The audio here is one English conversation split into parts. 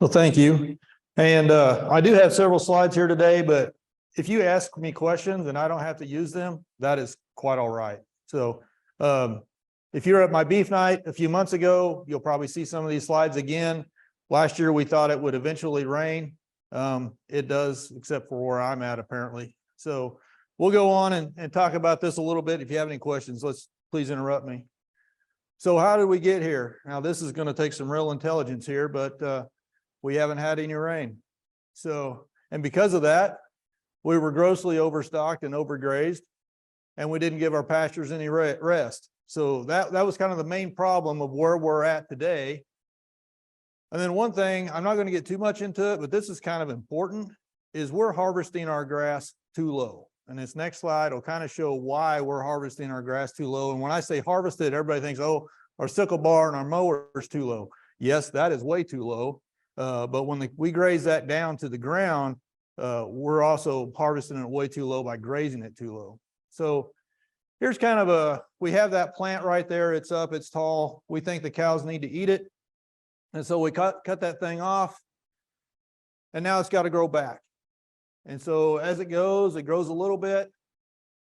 Well, thank you. And I do have several slides here today, but if you ask me questions and I don't have to use them, that is quite all right. So if you're at my beef night a few months ago, you'll probably see some of these slides again. Last year, we thought it would eventually rain. It does, except for where I'm at, apparently. So we'll go on and talk about this a little bit. If you have any questions, please interrupt me. So how did we get here? Now, this is going to take some real intelligence here, but we haven't had any rain. So, and because of that, we were grossly overstocked and overgrazed, and we didn't give our pastures any rest. So that was kind of the main problem of where we're at today. And then one thing, I'm not going to get too much into it, but this is kind of important, is we're harvesting our grass too low. And this next slide will kind of show why we're harvesting our grass too low. And when I say harvested, everybody thinks, oh, our sickle bar and our mower is too low. Yes, that is way too low. But when we graze that down to the ground, we're also harvesting it way too low by grazing it too low. So here's kind of we have that plant right there. It's up, it's tall. We think the cows need to eat it. And so we cut that thing off, and now it's got to grow back. And so as it grows a little bit,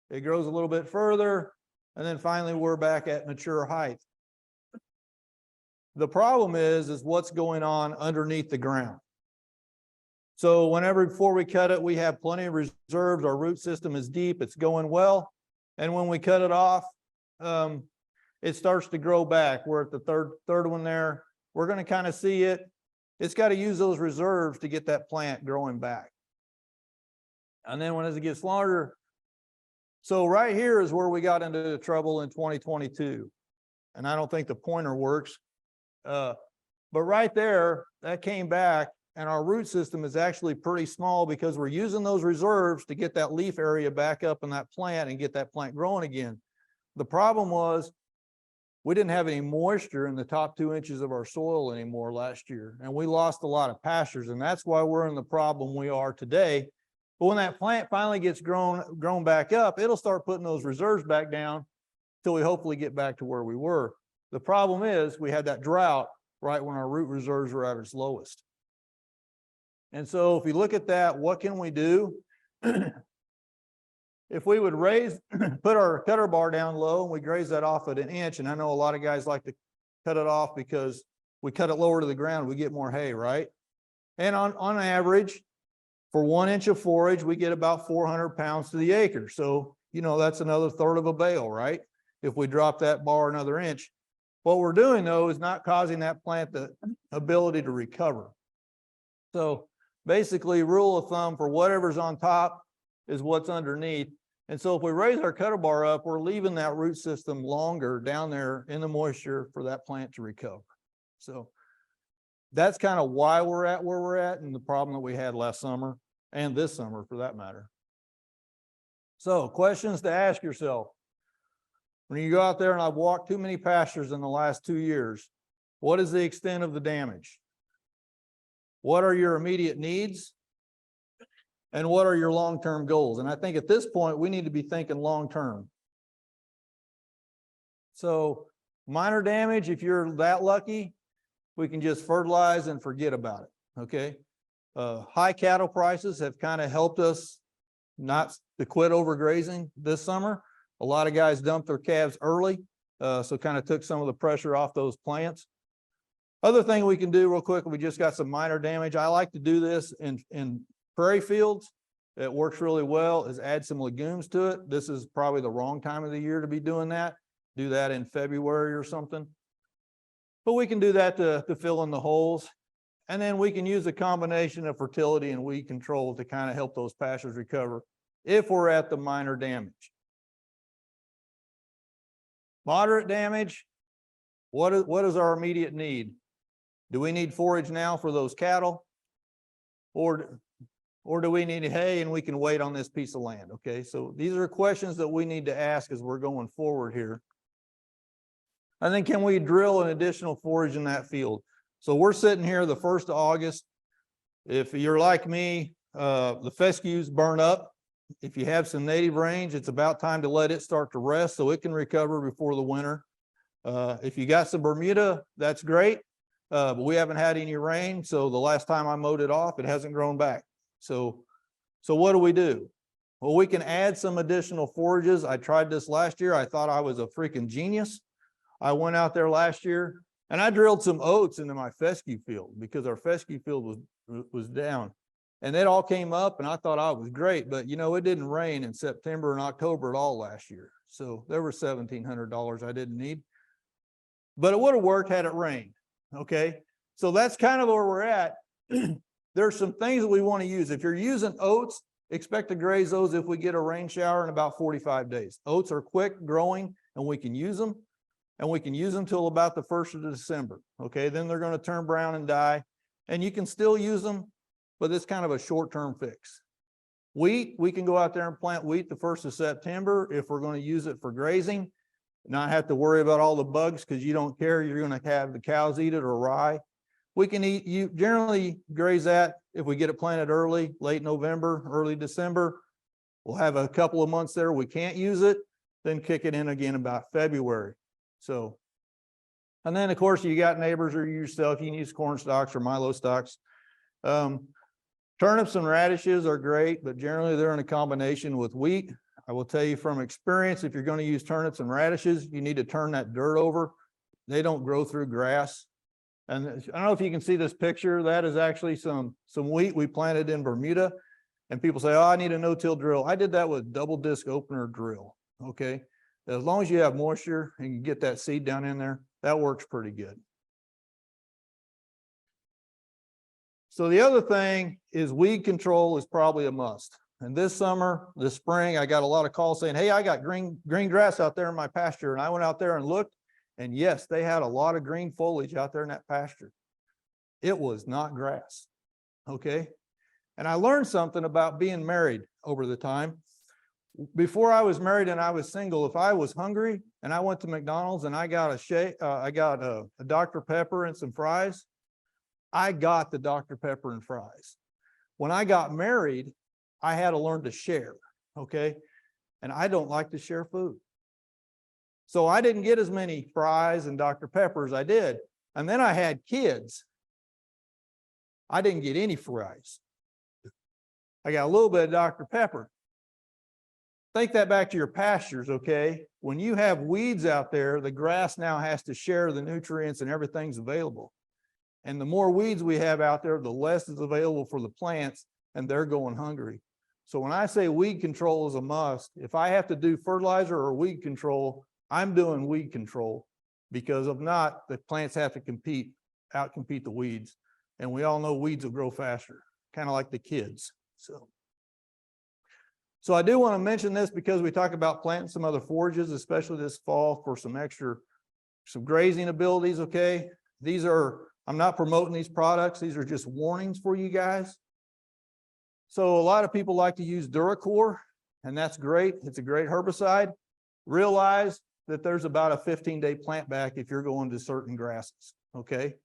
it grows a little bit further, and then finally we're back at mature height. The problem is what's going on underneath the ground. So before we cut it, we have plenty of reserves. Our root system is deep, it's going well. And when we cut it off, it starts to grow back. We're at the third one there. We're going to kind of see it. It's got to use those reserves to get that plant growing back. And then as it gets larger, so right here is where we got into trouble in 2022. And I don't think the pointer works. But right there, that came back, and our root system is actually pretty small because we're using those reserves to get that leaf area back up in that plant and get that plant growing again. The problem was we didn't have any moisture in the top 2 inches of our soil anymore last year, and we lost a lot of pastures, and that's why we're in the problem we are today. But when that plant finally gets grown back up, it'll start putting those reserves back down till we hopefully get back to where we were. The problem is we had that drought right when our root reserves were at its lowest. And so if you look at that, what can we do? If we would put our cutter bar down low and we graze that off at 1 inch, and I know a lot of guys like to cut it off because we cut it lower to the ground, we get more hay, right? And on average, for 1 inch of forage, we get about 400 pounds to the acre. So, that's another third of a bale, right? If we drop that bar another inch. What we're doing, though, is not causing that plant the ability to recover. So basically, rule of thumb for whatever's on top is what's underneath. And so if we raise our cutter bar up, we're leaving that root system longer down there in the moisture for that plant to recover. So that's kind of why we're at where we're at and the problem that we had last summer and this summer for that matter. So questions to ask yourself. When you go out there, and I've walked too many pastures in the last 2 years, what is the extent of the damage? What are your immediate needs? And what are your long-term goals? And I think at this point, we need to be thinking long-term. So minor damage, if you're that lucky, we can just fertilize and forget about it, okay? High cattle prices have kind of helped us not to quit overgrazing this summer. A lot of guys dumped their calves early, so kind of took some of the pressure off those plants. Other thing we can do real quick, we just got some minor damage. I like to do this in prairie fields. It works really well, is add some legumes to it. This is probably the wrong time of the year to be doing that. Do that in February or something. But we can do that to fill in the holes. And then we can use a combination of fertility and weed control to kind of help those pastures recover if we're at the minor damage. Moderate damage, what is our immediate need? Do we need forage now for those cattle? Or do we need hay and we can wait on this piece of land? Okay, so these are questions that we need to ask as we're going forward here. And then can we drill an additional forage in that field? So we're sitting here the 1st of August. If you're like me, the fescues burn up. If you have some native range, it's about time to let it start to rest so it can recover before the winter. If you got some Bermuda, that's great. But we haven't had any rain. So the last time I mowed it off, it hasn't grown back. So what do? Well, we can add some additional forages. I tried this last year. I thought I was a freaking genius. I went out there last year and I drilled some oats into my fescue field because our fescue field was down. And it all came up and I thought I was great, but you know, it didn't rain in September and October at all last year. So there were $1,700 I didn't need, but it would have worked had it rained. Okay. So that's kind of where we're at. There's some things that we want to use. If you're using oats, expect to graze those if we get a rain shower in about 45 days. Oats are quick growing and we can use them. And we can use them till about the 1st of December. Okay, then they're going to turn brown and die. And you can still use them, but it's kind of a short-term fix. Wheat, we can go out there and plant wheat the 1st of September if we're going to use it for grazing. Not have to worry about all the bugs because you don't care. You're going to have the cows eat it or rye. We can you generally graze that if we get it planted early, late November, early December. We'll have a couple of months there we can't use it, then kick it in again about February. So, and then of course you got neighbors or yourself, you can use corn stalks or milo stalks. Turnips and radishes are great, but generally they're in a combination with wheat. I will tell you from experience, if you're going to use turnips and radishes, you need to turn that dirt over. They don't grow through grass. And I don't know if you can see this picture. That is actually some wheat we planted in Bermuda. And people say, oh, I need a no-till drill. I did that with double disc opener drill. Okay. As long as you have moisture and you get that seed down in there, that works pretty good. So the other thing is weed control is probably a must. And this summer, this spring, I got a lot of calls saying, hey, I got green grass out there in my pasture. And I went out there and looked, and yes, they had a lot of green foliage out there in that pasture. It was not grass. Okay. And I learned something about being married over the time. Before I was married and I was single, if I was hungry and I went to McDonald's and I got a Dr. Pepper and some fries, I got the Dr. Pepper and fries. When I got married, I had to learn to share, okay? And I don't like to share food. So I didn't get as many fries and Dr. Pepper as I did. And then I had kids. I didn't get any fries. I got a little bit of Dr. Pepper. Think that back to your pastures, okay? When you have weeds out there, the grass now has to share the nutrients and everything's available. And the more weeds we have out there, the less is available for the plants and they're going hungry. So when I say weed control is a must, if I have to do fertilizer or weed control, I'm doing weed control because if not, the plants have to outcompete the weeds. And we all know weeds will grow faster, kind of like the kids. So I do want to mention this because we talk about planting some other forages, especially this fall for some grazing abilities, okay? I'm not promoting these products. These are just warnings for you guys. So a lot of people like to use Duracor, and that's great. It's a great herbicide. Realize that there's about a 15-day plant back if you're going to certain grasses, okay?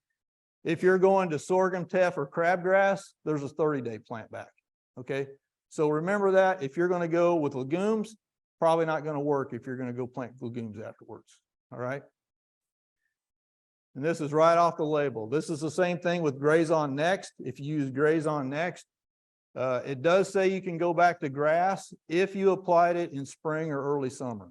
If you're going to sorghum, teff, or crabgrass, there's a 30-day plant back, okay? So remember that if you're going to go with legumes, probably not going to work if you're going to go plant legumes afterwards. All right. And this is right off the label. This is the same thing with graze on next. If you use graze on next, it does say you can go back to grass if you applied it in spring or early summer.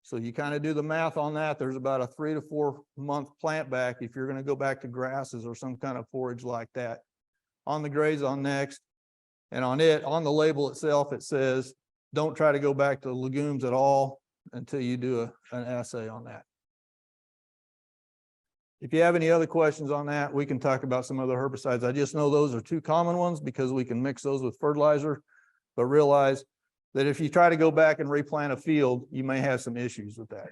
So you kind of do the math on that. There's about a 3 to 4 month plant back if you're going to go back to grasses or some kind of forage like that. On the graze on next. And on the label itself, it says, don't try to go back to legumes at all until you do an assay on that. If you have any other questions on that, we can talk about some other herbicides. I just know those are 2 common ones because we can mix those with fertilizer, but realize that if you try to go back and replant a field, you may have some issues with that.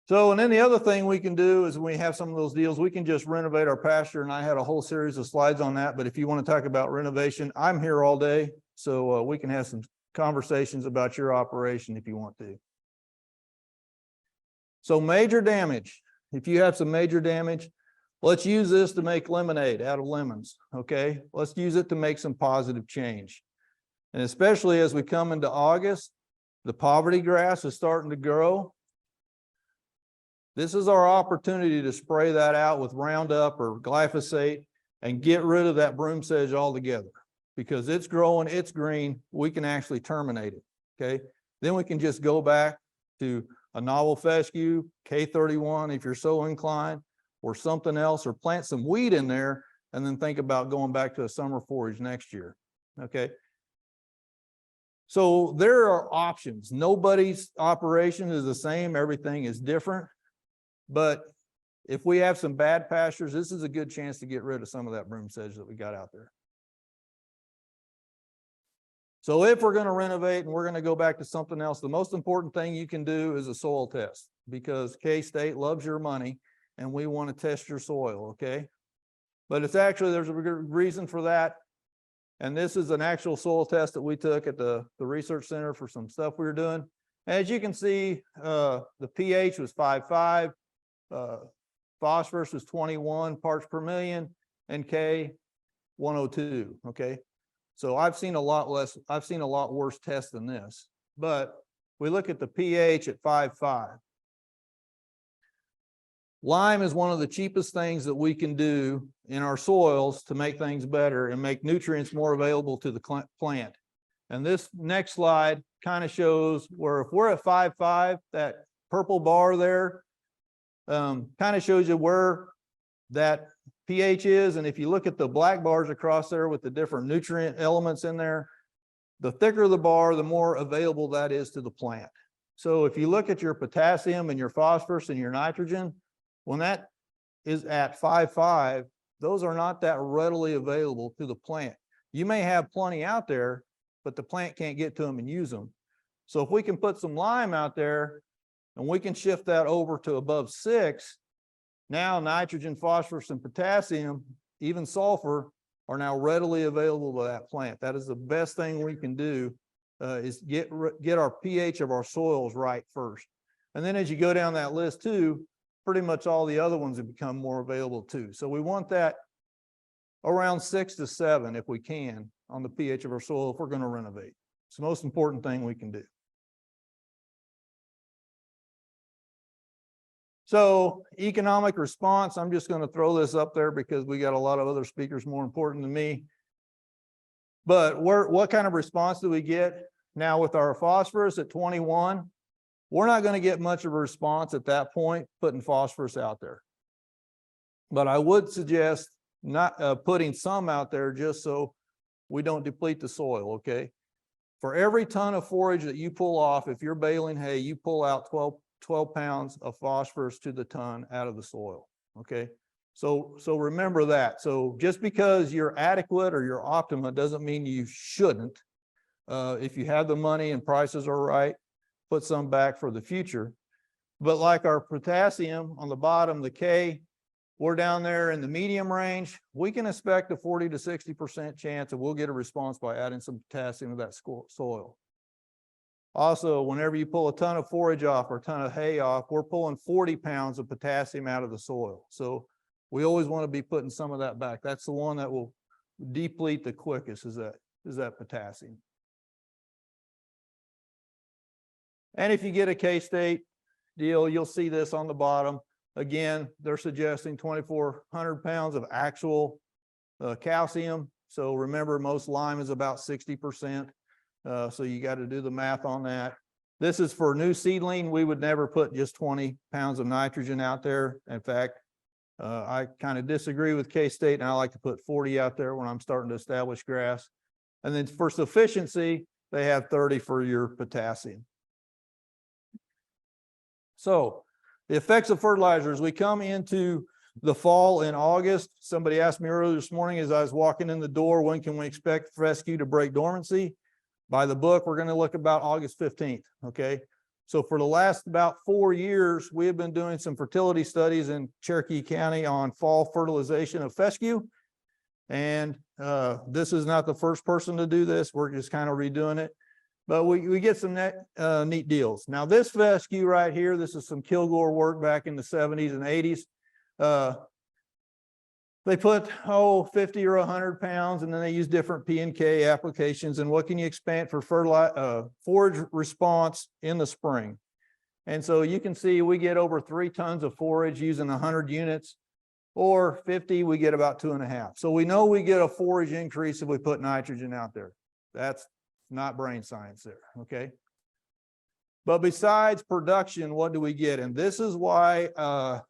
So, and then the other thing we can do is when we have some of those deals, we can just renovate our pasture. And I had a whole series of slides on that. But if you want to talk about renovation, I'm here all day. So we can have some conversations about your operation if you want to. So major damage. If you have some major damage, let's use this to make lemonade out of lemons. Okay. Let's use it to make some positive change. And especially as we come into August, the poverty grass is starting to grow. This is our opportunity to spray that out with Roundup or glyphosate and get rid of that broom sedge altogether, because it's growing, it's green, we can actually terminate it, okay? Then we can just go back to a novel fescue, K31 if you're so inclined, or something else, or plant some wheat in there, and then think about going back to a summer forage next year, okay? So there are options. Nobody's operation is the same, everything is different, but if we have some bad pastures, this is a good chance to get rid of some of that broom sedge that we got out there. So if we're going to renovate and we're going to go back to something else, the most important thing you can do is a soil test, because K-State loves your money and we want to test your soil, okay? But it's actually, there's a reason for that. And this is an actual soil test that we took at the research center for some stuff we were doing. As you can see, the pH was 5.5, phosphorus was 21 parts per million, and K 102, okay? So I've seen a lot worse tests than this, but we look at the pH at 5.5. Lime is one of the cheapest things that we can do in our soils to make things better and make nutrients more available to the plant. And this next slide kind of shows where if we're at 5.5, that purple bar there kind of shows you where that pH is. And if you look at the black bars across there with the different nutrient elements in there, the thicker the bar, the more available that is to the plant. So if you look at your potassium and your phosphorus and your nitrogen, when that is at 5.5, those are not that readily available to the plant. You may have plenty out there, but the plant can't get to them and use them. So if we can put some lime out there and we can shift that over to above 6, now nitrogen, phosphorus, and potassium, even sulfur, are now readily available to that plant. That is the best thing we can do, is get our pH of our soils right first. And then as you go down that list too, pretty much all the other ones have become more available too. So we want that around 6 to 7 if we can on the pH of our soil if we're going to renovate. It's the most important thing we can do. So economic response, I'm just going to throw this up there because we got a lot of other speakers more important than me. But what kind of response do we get? Now with our phosphorus at 21, we're not going to get much of a response at that point putting phosphorus out there. But I would suggest not putting some out there just so we don't deplete the soil, okay? For every ton of forage that you pull off, if you're baling hay, you pull out 12 pounds of phosphorus to the ton out of the soil, okay? So remember that. So just because you're adequate or you're optimum doesn't mean you shouldn't. If you have the money and prices are right, put some back for the future. But like our potassium on the bottom, the K, we're down there in the medium range. We can expect a 40 to 60% chance that we'll get a response by adding some potassium to that soil. Also, whenever you pull a ton of forage off or a ton of hay off, we're pulling 40 pounds of potassium out of the soil. So we always want to be putting some of that back. That's the one that will deplete the quickest, is that potassium. And if you get a K-State deal, you'll see this on the bottom. Again, they're suggesting 2,400 pounds of actual calcium. So remember, most lime is about 60%. So you got to do the math on that. This is for new seedling. We would never put just 20 pounds of nitrogen out there. In fact, I kind of disagree with K-State, and I like to put 40 out there when I'm starting to establish grass. And then for sufficiency, they have 30 for your potassium. So the effects of fertilizers, we come into the fall in August. Somebody asked me earlier this morning as I was walking in the door, when can we expect fescue to break dormancy? By the book, we're going to look about August 15th, okay? So for the last about 4 years, we have been doing some fertility studies in Cherokee County on fall fertilization of fescue. And this is not the first person to do this. We're just kind of redoing it. But we get some neat deals. Now this fescue right here, this is some Kilgore work back in the 70s and 80s. They put, 50 or 100 pounds, and then they use different P&K applications. And what can you expect for forage response in the spring? And so you can see we get over 3 tons of forage using 100 units, or 50, we get about 2.5. So we know we get a forage increase if we put nitrogen out there. That's not brain science there, okay? But besides production, what do we get? And this is why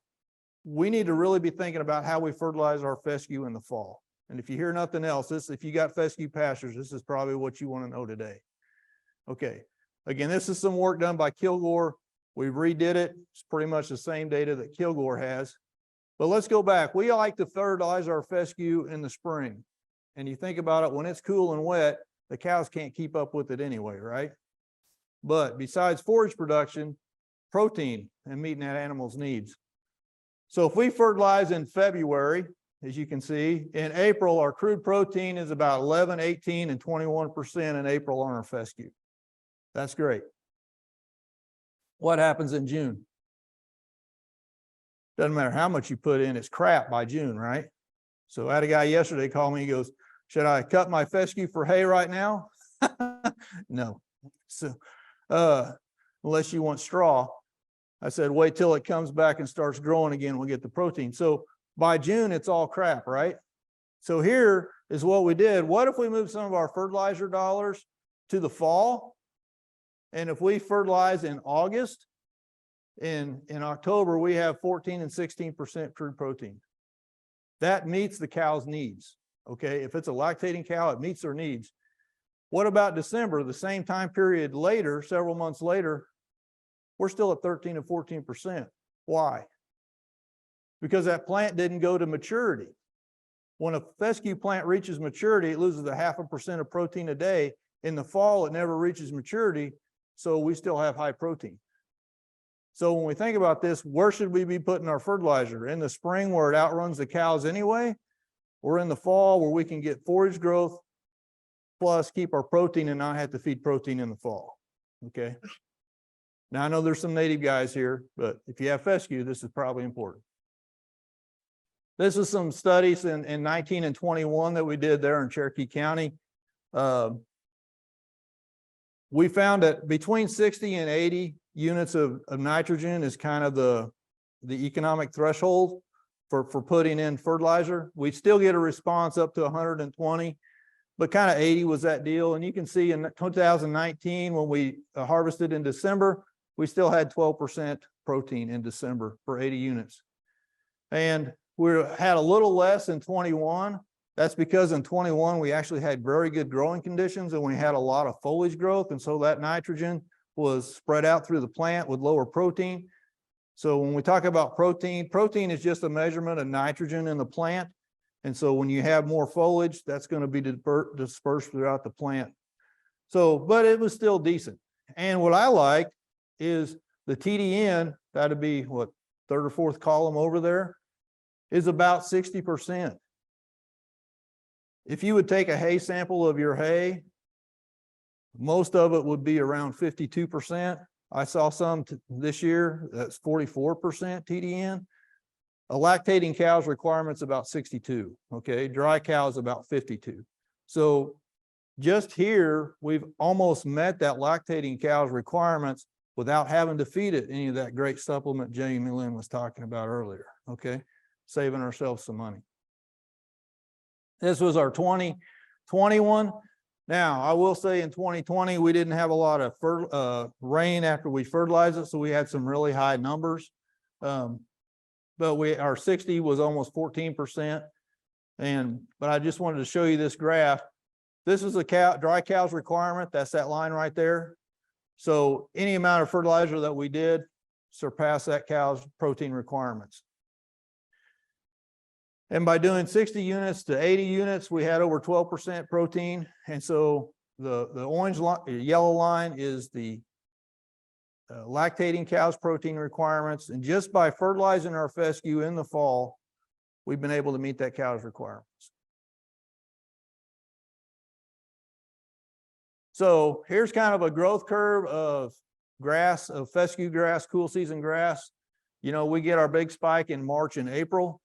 we need to really be thinking about how we fertilize our fescue in the fall. And if you hear nothing else, if you got fescue pastures, this is probably what you want to know today. Okay, again, this is some work done by Kilgore. We redid it. It's pretty much the same data that Kilgore has. But let's go back. We like to fertilize our fescue in the spring. And you think about it, when it's cool and wet, the cows can't keep up with it anyway, right? But besides forage production, protein and meeting that animal's needs. So if we fertilize in February, as you can see, in April, our crude protein is about 11, 18, and 21% in April on our fescue. That's great. What happens in June? Doesn't matter how much you put in, it's crap by June, right? So I had a guy yesterday call me, he goes, should I cut my fescue for hay right now? No. So unless you want straw. I said, wait till it comes back and starts growing again, we'll get the protein. So by June, it's all crap, right? So here is what we did. What if we move some of our fertilizer dollars to the fall? And if we fertilize in August, in October, we have 14 and 16% crude protein. That meets the cow's needs, okay? If it's a lactating cow, it meets their needs. What about December, the same time period later, several months later, we're still at 13 and 14%. Why? Because that plant didn't go to maturity. When a fescue plant reaches maturity, it loses 0.5% of protein a day. In the fall, it never reaches maturity, so we still have high protein. So when we think about this, where should we be putting our fertilizer? In the spring where it outruns the cows anyway, or in the fall where we can get forage growth plus keep our protein and not have to feed protein in the fall, okay? Now I know there's some native guys here, but if you have fescue, this is probably important. This is some studies in 19 and 21 that we did there in Cherokee County. We found that between 60 and 80 units of nitrogen is kind of the economic threshold for putting in fertilizer. We still get a response up to 120, but kind of 80 was that deal. And you can see in 2019, when we harvested in December, we still had 12% protein in December for 80 units. And we had a little less in 21. That's because in 21, we actually had very good growing conditions and we had a lot of foliage growth. And so that nitrogen was spread out through the plant with lower protein. So when we talk about protein, protein is just a measurement of nitrogen in the plant. And so when you have more foliage, that's going to be dispersed throughout the plant. So, but it was still decent. And what I like is the TDN, that'd be what, third or fourth column over there, is about 60%. If you would take a hay sample of your hay, most of it would be around 52%. I saw some this year, that's 44% TDN. A lactating cow's requirement's about 62, okay? Dry cow's about 52. So just here, we've almost met that lactating cow's requirements without having to feed it any of that great supplement Jamie Lynn was talking about earlier, okay? Saving ourselves some money. This was our 2021. Now, I will say in 2020, we didn't have a lot of rain after we fertilized it, so we had some really high numbers. But our 60 was almost 14%. But I just wanted to show you this graph. This is a dry cow's requirement. That's that line right there. So any amount of fertilizer that we did surpassed that cow's protein requirements. And by doing 60 units to 80 units, we had over 12% protein. And so the yellow line is the lactating cow's protein requirements. And just by fertilizing our fescue in the fall, we've been able to meet that cow's requirements. So here's kind of a growth curve of grass, of fescue grass, cool season grass. You know, we get our big spike in March and April.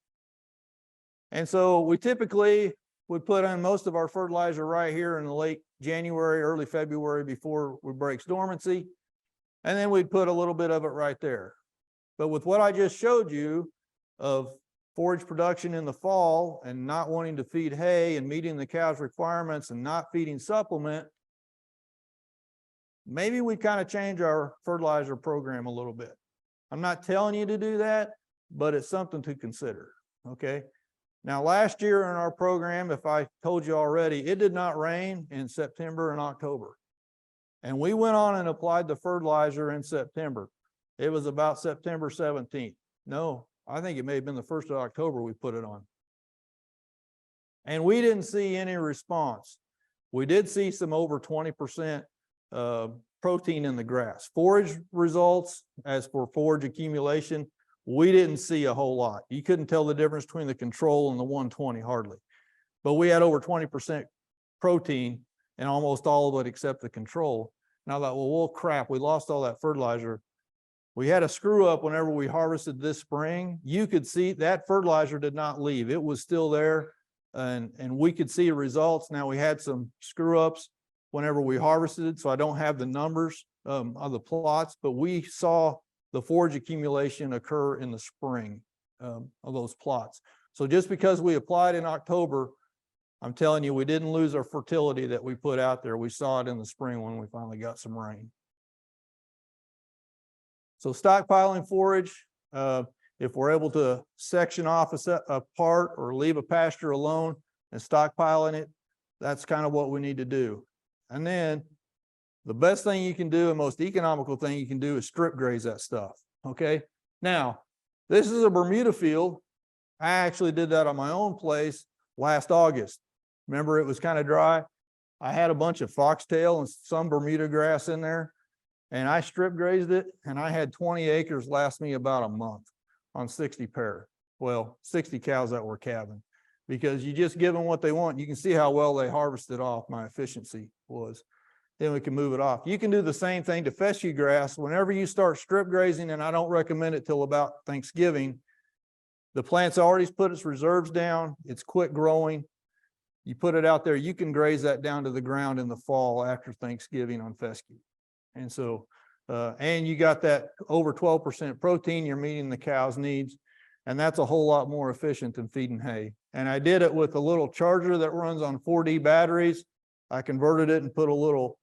And so we typically would put on most of our fertilizer right here in the late January, early February before we break dormancy. And then we'd put a little bit of it right there. But with what I just showed you of forage production in the fall and not wanting to feed hay and meeting the cow's requirements and not feeding supplement, maybe we kind of change our fertilizer program a little bit. I'm not telling you to do that, but it's something to consider, okay? Now, last year in our program, if I told you already, it did not rain in September and October. And we went on and applied the fertilizer in September. It was about September 17th. No, I think it may have been the 1st of October we put it on. And we didn't see any response. We did see some over 20% protein in the grass. Forage results, as for forage accumulation, we didn't see a whole lot. You couldn't tell the difference between the control and the 120 hardly. But we had over 20% protein in almost all of it except the control. And I thought, well, crap, we lost all that fertilizer. We had a screw up whenever we harvested this spring. You could see that fertilizer did not leave. It was still there, and we could see results. Now we had some screw ups whenever we harvested, so I don't have the numbers of the plots, but we saw the forage accumulation occur in the spring of those plots. So just because we applied in October, I'm telling you, we didn't lose our fertility that we put out there. We saw it in the spring when we finally got some rain. So stockpiling forage, if we're able to section off a part or leave a pasture alone and stockpiling it, that's kind of what we need to do. And then the best thing you can do and most economical thing you can do is strip graze that stuff, okay? Now, this is a Bermuda field. I actually did that on my own place last August. Remember, it was kind of dry. I had a bunch of foxtail and some Bermuda grass in there, and I strip grazed it, and I had 20 acres last me about a month on 60 pair. Well, 60 cows that were calving, because you just give them what they want. You can see how well they harvested off my efficiency was. Then we can move it off. You can do the same thing to fescue grass. Whenever you start strip grazing, and I don't recommend it till about Thanksgiving, the plant's already put its reserves down. It's quick growing. You put it out there, you can graze that down to the ground in the fall after Thanksgiving on fescue. And so, and you got that over 12% protein, you're meeting the cow's needs. And that's a whole lot more efficient than feeding hay. And I did it with a little charger that runs on 4D batteries. I converted it and put a little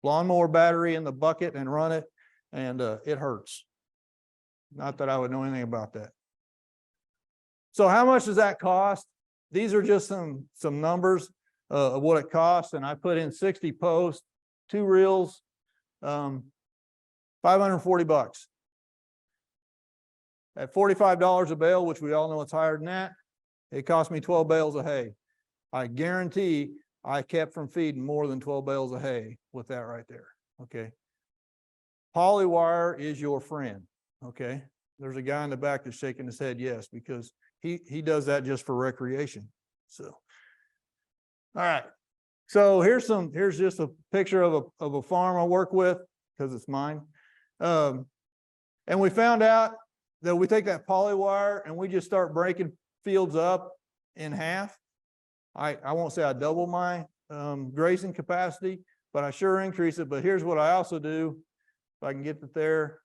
lawnmower battery in the bucket and run it, and it hurts. Not that I would know anything about that. So how much does that cost? These are just some numbers of what it costs, and I put in 60 posts, 2 reels, $540. At $45 a bale, which we all know it's higher than that, it cost me 12 bales of hay. I guarantee I kept from feeding more than 12 bales of hay with that right there, okay? Polywire is your friend, okay? There's a guy in the back that's shaking his head yes, because he does that just for recreation. So, all right. So here's just a picture of a farm I work with, because it's mine. And we found out that we take that polywire and we just start breaking fields up in half. I won't say I double my grazing capacity, but I sure increase it. But here's what I also do, if I can get it there.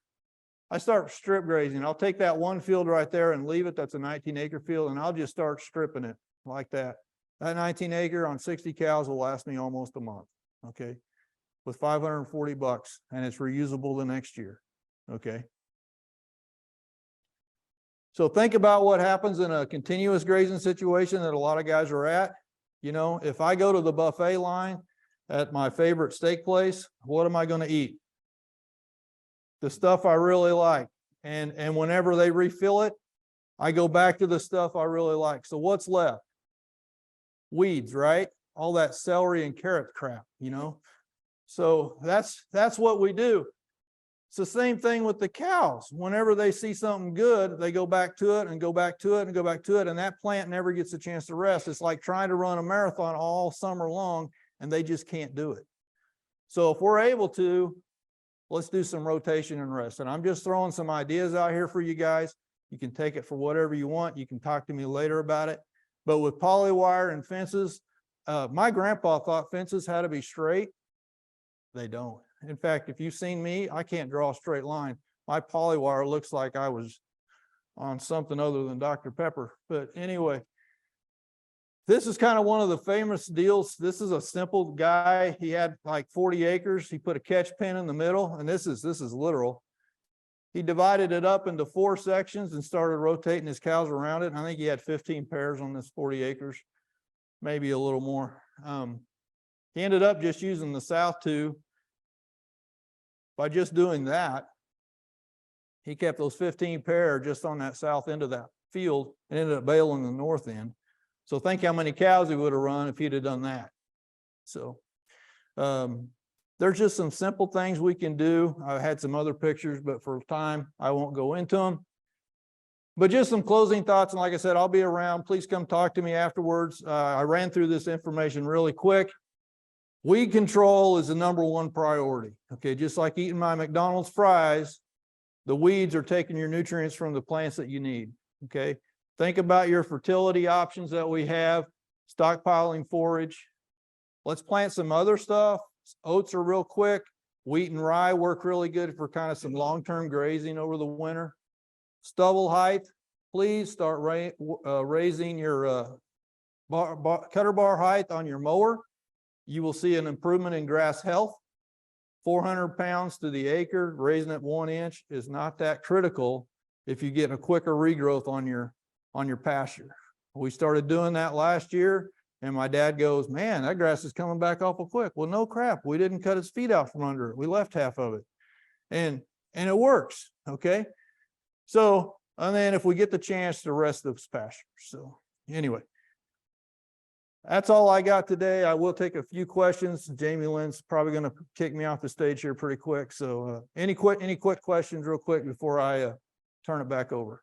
I start strip grazing. I'll take that one field right there and leave it. That's a 19-acre field, and I'll just start stripping it like that. That 19 acre on 60 cows will last me almost a month, okay, with $540, and it's reusable the next year, okay? So think about what happens in a continuous grazing situation that a lot of guys are at. You know, if I go to the buffet line at my favorite steak place, what am I going to eat? The stuff I really like. And whenever they refill it, I go back to the stuff I really like. So what's left? Weeds, right? All that celery and carrot crap, you know? So that's what we do. It's the same thing with the cows. Whenever they see something good, they go back to it and go back to it and go back to it, and that plant never gets a chance to rest. It's like trying to run a marathon all summer long, and they just can't do it. So if we're able to, let's do some rotation and rest. And I'm just throwing some ideas out here for you guys. You can take it for whatever you want. You can talk to me later about it. But with polywire and fences, my grandpa thought fences had to be straight. They don't. In fact, if you've seen me, I can't draw a straight line. My polywire looks like I was on something other than Dr. Pepper. But anyway, this is kind of one of the famous deals. This is a simple guy. He had like 40 acres. He put a catch pen in the middle, and this is literal. He divided it up into 4 sections and started rotating his cows around it. And I think he had 15 pairs on this 40 acres, maybe a little more. He ended up just using the south 2. By just doing that, he kept those 15 pair just on that south end of that field and ended up baling the north end. So think how many cows he would have run if he'd have done that. So there's just some simple things we can do. I had some other pictures, but for time, I won't go into them. But just some closing thoughts. And like I said, I'll be around. Please come talk to me afterwards. I ran through this information really quick. Weed control is the #1 priority. Okay, just like eating my McDonald's fries, the weeds are taking your nutrients from the plants that you need. Okay, think about your fertility options that we have, stockpiling forage. Let's plant some other stuff. Oats are real quick. Wheat and rye work really good for kind of some long-term grazing over the winter. Stubble height, please start raising your cutter bar height on your mower. You will see an improvement in grass health. 400 pounds to the acre, raising it 1 inch is not that critical if you get a quicker regrowth on your pasture. We started doing that last year, and my dad goes, man, that grass is coming back awful quick. Well, no crap. We didn't cut its feet out from under it. We left half of it. And it works. Okay. So, and then if we get the chance to rest those pastures. So anyway. That's all I got today. I will take a few questions. Jamie Lynn's probably going to kick me off the stage here pretty quick. So any quick questions real quick before I turn it back over?